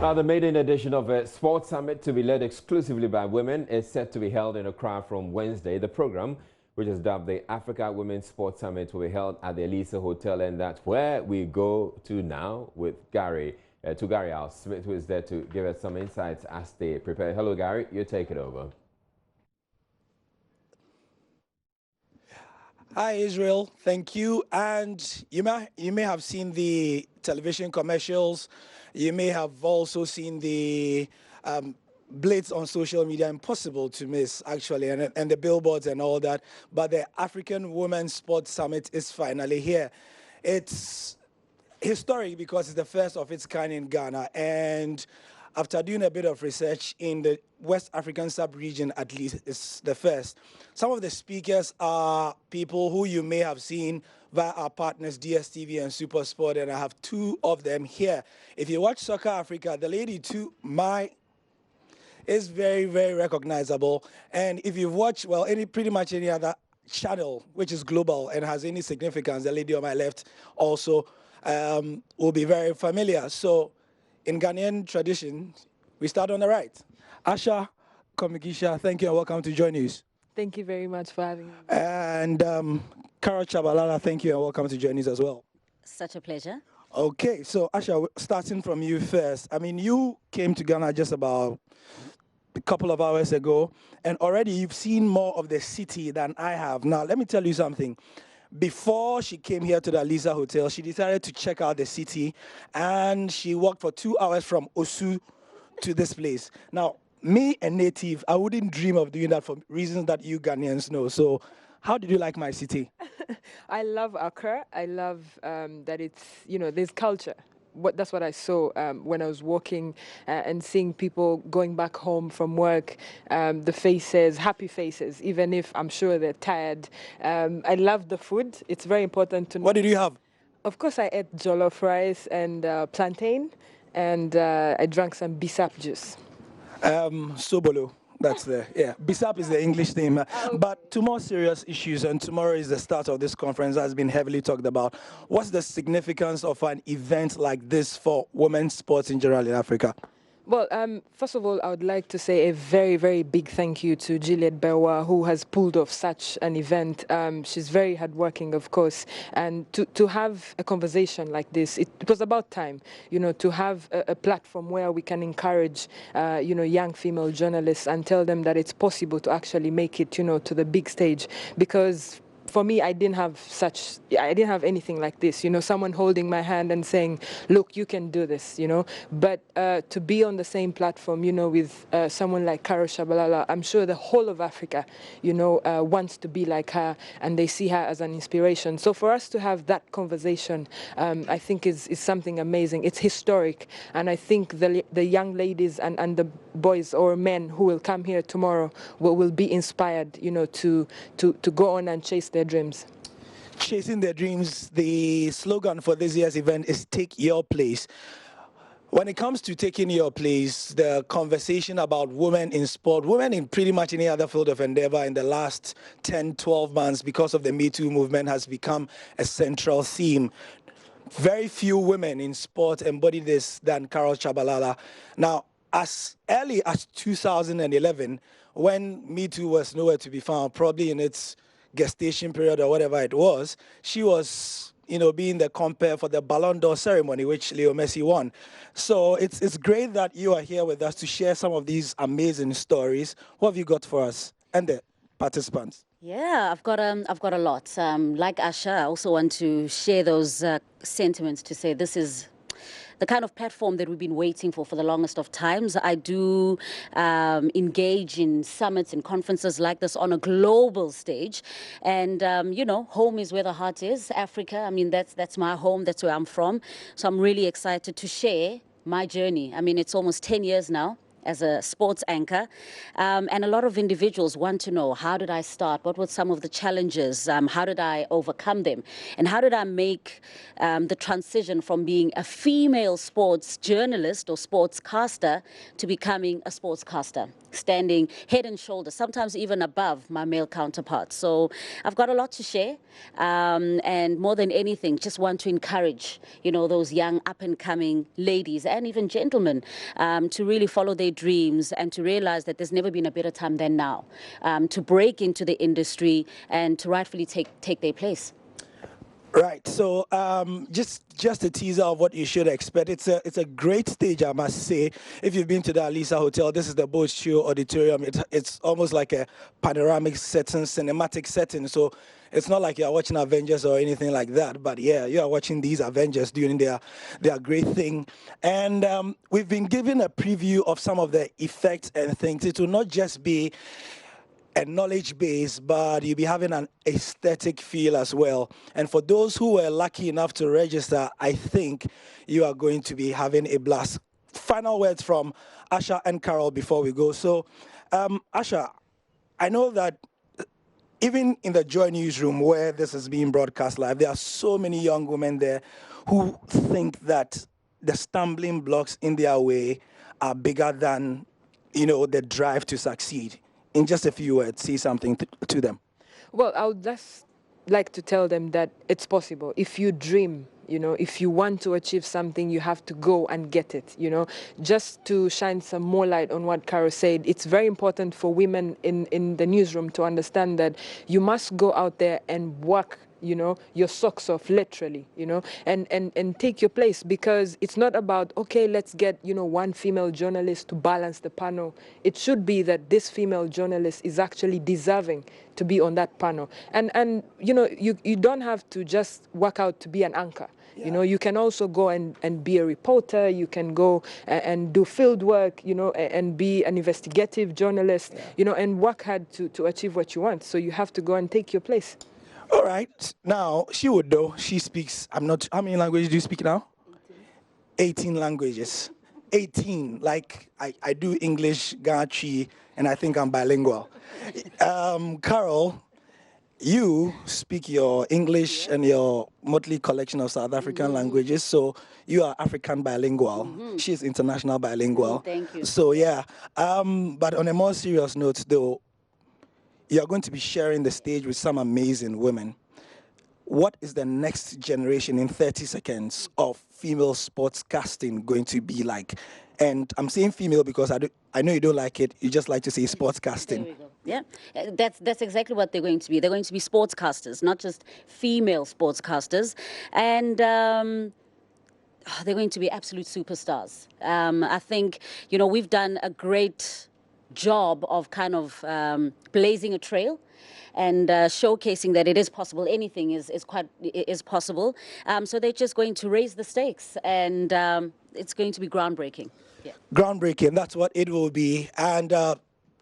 Now, the maiden edition of a sports summit to be led exclusively by women is set to be held in Accra from Wednesday. The program, which is dubbed the Africa Women's Sports Summit, will be held at the Elisa Hotel, and that's where we go to now with Gary Al Smith, who is there to give us some insights as they prepare. Hello, Gary. You take it over. Hi, Israel. Thank you. And you may have seen the television commercials. You may have also seen the blitz on social media. Impossible to miss, actually, and the billboards and all that. But the African Women's Sports Summit is finally here. It's historic because it's the first of its kind in Ghana. And after doing a bit of research in the West African sub-region, at least, it's the first. Some of the speakers are people who you may have seen via our partners, DSTV and SuperSport, and I have two of them here. If you watch Soccer Africa, the lady to my is very, very recognizable. And if you've watched, well, pretty much any other channel, which is global and has any significance, the lady on my left also will be very familiar. So in Ghanaian tradition, we start on the right. Asha Komigisha, thank you and welcome to Joy News. Thank you very much for having me. And Carol Chabalala, thank you and welcome to Joy News as well. Such a pleasure. Okay, so Asha, starting from you first. I mean, you came to Ghana just about a couple of hours ago, and already you've seen more of the city than I have. Now, let me tell you something. Before she came here to the Elisa Hotel, she decided to check out the city, and she walked for 2 hours from Osu to this place. Now, me, a native, I wouldn't dream of doing that for reasons that you Ghanaians know. So how did you like my city? I love Accra. I love that it's, there's culture. That's what I saw when I was walking and seeing people going back home from work, the faces, happy faces, even if I'm sure they're tired. I love the food. It's very important to know. What did you have? Of course, I ate jollof rice and plantain, and I drank some bisap juice. Sobolo. That's yeah. Bisap is the English name. But to more serious issues, and tomorrow is the start of this conference that has been heavily talked about. What's the significance of an event like this for women's sports in general in Africa? Well, first of all, I would like to say a very, very big thank you to Juliet Berwa, who has pulled off such an event. She's very hardworking, of course, and to have a conversation like this, it was about time, to have a platform where we can encourage, young female journalists and tell them that it's possible to actually make it, to the big stage, because for me, I didn't have anything like this, someone holding my hand and saying, look, you can do this, But to be on the same platform, with someone like Carol Chabalala, I'm sure the whole of Africa, wants to be like her, and they see her as an inspiration. So for us to have that conversation, I think is something amazing. It's historic, and I think the young ladies and the boys or men who will come here tomorrow will be inspired, to go on and chase their dreams. Chasing their dreams, the slogan for this year's event is Take Your Place. When it comes to taking your place, the conversation about women in sport, women in pretty much any other field of endeavor in the last 10, 12 months because of the Me Too movement has become a central theme. Very few women in sport embody this than Carol Chabalala. Now, as early as 2011, when Me Too was nowhere to be found, probably in its gestation period or whatever it was, she was, being the compare for the Ballon d'Or ceremony, which Leo Messi won. So it's great that you are here with us to share some of these amazing stories. What have you got for us and the participants? Yeah, I've got a lot. Like Asha, I also want to share those sentiments to say this is the kind of platform that we've been waiting for the longest of times. I do engage in summits and conferences like this on a global stage. And, home is where the heart is, Africa. I mean, that's my home. That's where I'm from. So I'm really excited to share my journey. I mean, it's almost 10 years now as a sports anchor. And a lot of individuals want to know, how did I start? What were some of the challenges? How did I overcome them? And how did I make the transition from being a female sports journalist or sportscaster to becoming a sportscaster? standing head and shoulders, sometimes even above my male counterparts. So I've got a lot to share, and more than anything, just want to encourage, those young up-and-coming ladies and even gentlemen to really follow their dreams and to realize that there's never been a better time than now to break into the industry and to rightfully take their place. Right. So just a teaser of what you should expect. It's a great stage, I must say. If you've been to the Alisa Hotel, this is the Boat Show Auditorium. It's almost like a panoramic setting, cinematic setting. So it's not like you're watching Avengers or anything like that. But yeah, you are watching these Avengers doing their great thing. And we've been given a preview of some of the effects and things. It will not just be a knowledge base, but you'll be having an aesthetic feel as well. And for those who were lucky enough to register, I think you are going to be having a blast. Final words from Asha and Carol before we go. So, Asha, I know that even in the Joy Newsroom where this is being broadcast live, there are so many young women there who think that the stumbling blocks in their way are bigger than, the drive to succeed. In just a few words, say something to them. Well, I would just like to tell them that it's possible. If you dream, if you want to achieve something, you have to go and get it, Just to shine some more light on what Carol said, it's very important for women in the newsroom to understand that you must go out there and work your socks off, literally, and take your place, because it's not about, okay, let's get, one female journalist to balance the panel. It should be that this female journalist is actually deserving to be on that panel. And you don't have to just work out to be an anchor. Yeah. You can also go and be a reporter. You can go and do field work, and be an investigative journalist, and work hard to achieve what you want. So you have to go and take your place. All right. Now, she would know. She speaks, how many languages do you speak now? 18 languages. 18. Like, I do English, Gachi, and I think I'm bilingual. Carol, you speak your English and your motley collection of South African languages, so you are African bilingual. She's international bilingual. Thank you. So, yeah. But on a more serious note, though, you're going to be sharing the stage with some amazing women. What is the next generation in 30 seconds of female sportscasting going to be like? And I'm saying female because I know you don't like it. You just like to say sportscasting. There we go. Yeah, that's exactly what they're going to be. They're going to be sportscasters, not just female sportscasters. And they're going to be absolute superstars. I think, we've done a great job of kind of blazing a trail and showcasing that it is possible. Anything is possible. So they're just going to raise the stakes, and it's going to be groundbreaking. Yeah. Groundbreaking, that's what it will be. And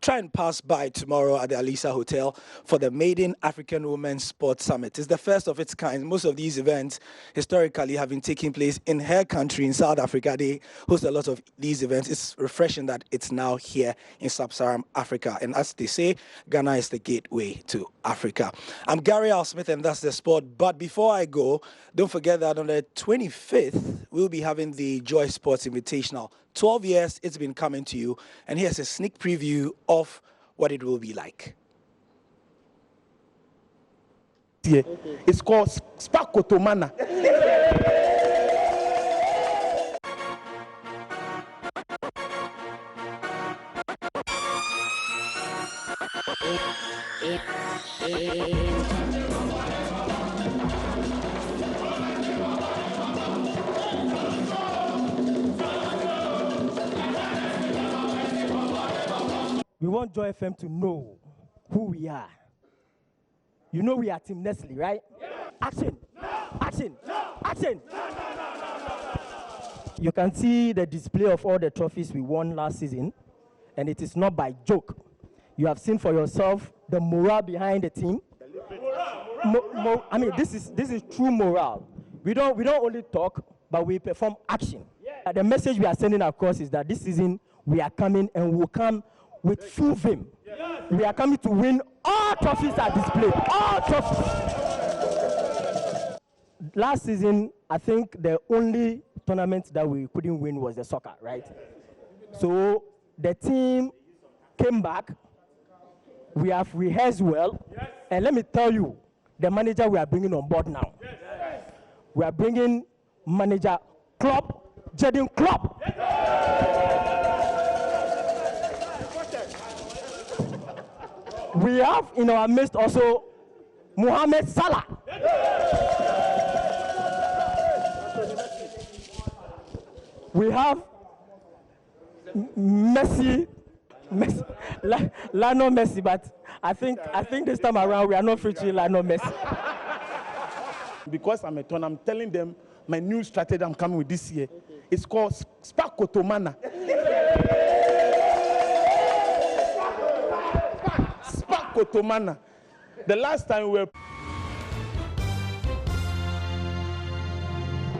try and pass by tomorrow at the Alisa Hotel for the Maiden African Women's Sports Summit. It's the first of its kind. Most of these events historically have been taking place in her country, in South Africa. They host a lot of these events. It's refreshing that it's now here in Sub-Saharan Africa. And as they say, Ghana is the gateway to Africa. I'm Gary Al Smith, and that's the sport. But before I go, don't forget that on the 25th, we'll be having the Joy Sports Invitational. 12 years it's been coming to you, and here's a sneak preview of what it will be like. It's called Spakotomana. We want Joy FM to know who we are. You know we are Team Nestle, right? Yeah. Action! No. Action! No. Action! No. You can see the display of all the trophies we won last season, and it is not by joke. You have seen for yourself the morale behind the team. I mean, this is true morale. We don't only talk, but we perform action. Yeah. The message we are sending across is that this season we are coming, and we'll come with full vim. Yes. We are coming to win. All trophies are displayed. All trophies. Last season, I think the only tournament that we couldn't win was the soccer, right? So the team came back. We have rehearsed well. Yes. And let me tell you, the manager we are bringing on board now. Yes. We are bringing manager Klopp, Jurgen Klopp. Yes. We have in our midst also Mohamed Salah. We have Messi, Lionel Messi, but I think this time around we are not featuring Lionel Messi. Because I'm a ton, I'm telling them my new strategy I'm coming with this year. It's called Spark Kotomana. Spark Kotomana. The last time we were